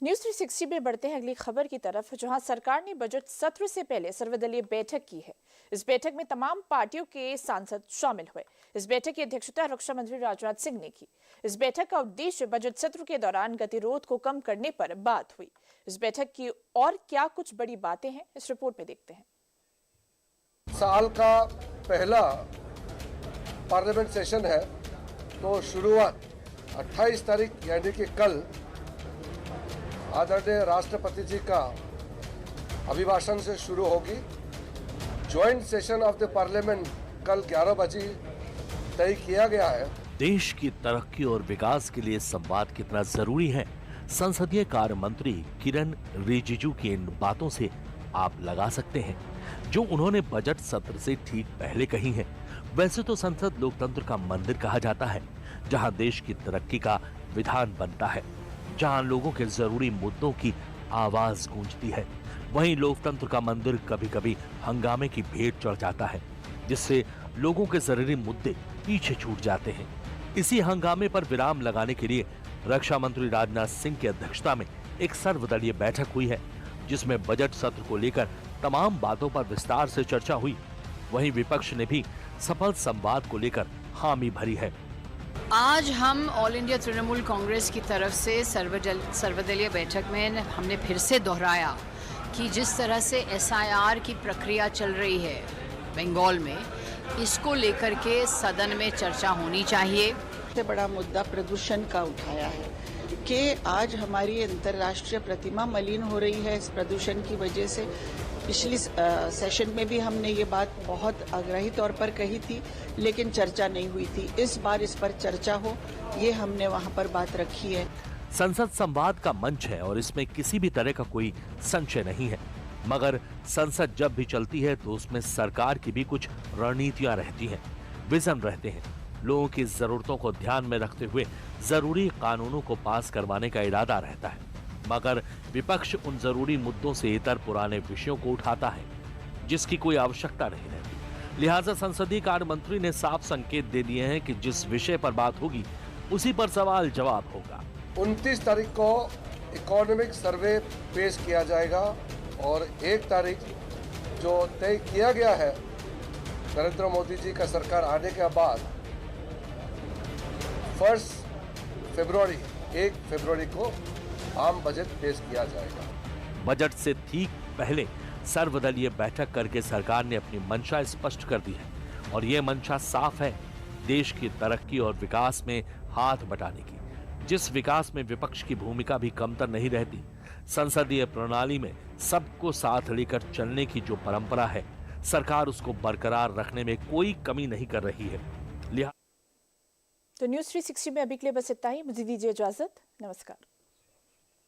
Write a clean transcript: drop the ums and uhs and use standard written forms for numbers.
News 360 में बढ़ते हैं अगली खबर की तरफ, जहां सरकार ने बजट सत्र से पहले सर्वदलीय बैठक की है। इस बैठक में तमाम पार्टियों के सांसद शामिल हुए। इस बैठक की अध्यक्षता रक्षा मंत्री राजनाथ सिंह ने की। इस बैठक का उद्देश्य बजट सत्र के दौरान गतिरोध को कम करने पर बात हुई। इस बैठक की और क्या कुछ बड़ी बातें हैं, इस रिपोर्ट में देखते हैं। साल का पहला पार्लियामेंट सेशन है, तो शुरुआत 28 तारीख यानी कि कल आदरणीय राष्ट्रपति जी का अभिभाषण से शुरू होगी। Joint session of the parliament कल 11 बजे तय किया गया है। देश की तरक्की और विकास के लिए संवाद कितना जरूरी है, संसदीय कार्य मंत्री किरण रिजिजू की इन बातों से आप लगा सकते हैं, जो उन्होंने बजट सत्र से ठीक पहले कही है। वैसे तो संसद लोकतंत्र का मंदिर कहा जाता है, जहां देश की तरक्की का विधान बनता है, जहां लोगों के जरूरी मुद्दों की आवाज गूंजती है। वहीं लोकतंत्र का मंदिर कभी कभी हंगामे की भेंट चढ़ जाता है, जिससे लोगों के जरूरी मुद्दे पीछे छूट जाते हैं। इसी हंगामे पर विराम लगाने के लिए रक्षा मंत्री राजनाथ सिंह की अध्यक्षता में एक सर्वदलीय बैठक हुई है, जिसमें बजट सत्र को लेकर तमाम बातों पर विस्तार से चर्चा हुई। वहीं विपक्ष ने भी सफल संवाद को लेकर हामी भरी है। आज हम ऑल इंडिया तृणमूल कांग्रेस की तरफ से सर्वदलीय बैठक में हमने फिर से दोहराया कि जिस तरह से एसआईआर की प्रक्रिया चल रही है बंगाल में, इसको लेकर के सदन में चर्चा होनी चाहिए। सबसे बड़ा मुद्दा प्रदूषण का उठाया है कि आज हमारी अंतर्राष्ट्रीय प्रतिमा मलिन हो रही है इस प्रदूषण की वजह से। पिछली सेशन में भी हमने ये बात बहुत आग्रही तौर पर कही थी, लेकिन चर्चा नहीं हुई थी। इस बार इस पर चर्चा हो, ये हमने वहाँ पर बात रखी है। संसद संवाद का मंच है और इसमें किसी भी तरह का कोई संशय नहीं है, मगर संसद जब भी चलती है तो उसमें सरकार की भी कुछ रणनीतियां रहती हैं, विजन रहते हैं। लोगों की जरूरतों को ध्यान में रखते हुए जरूरी कानूनों को पास करवाने का इरादा रहता है, मगर विपक्ष उन जरूरी मुद्दों से इतर पुराने विषयों को उठाता है, जिसकी कोई आवश्यकता नहीं रहती। लिहाजा संसदीय कार्य मंत्री ने साफ संकेत दे दिए हैं कि जिस विषय पर बात होगी उसी पर सवाल जवाब होगा। 29 तारीख को इकोनॉमिक सर्वे पेश किया जाएगा और 1 तारीख जो तय किया गया है नरेंद्र मोदी जी का सरकार आने के बाद 1 फरवरी को आम बजट पेश किया जाएगा। बजट से ठीक पहले सर्वदलीय बैठक करके सरकार ने अपनी मंशा स्पष्ट कर दी है, और ये मंशा साफ है, देश की तरक्की और विकास में हाथ बटाने की। जिस विकास में विपक्ष की भूमिका भी कमतर नहीं रहती। संसदीय प्रणाली में सबको साथ लेकर चलने की जो परंपरा है, सरकार उसको बरकरार रखने में कोई कमी नहीं कर रही है। तो न्यूज 360 में अभी के लिए बस इतना ही। मुझे दीजिए इजाजत। नमस्कार।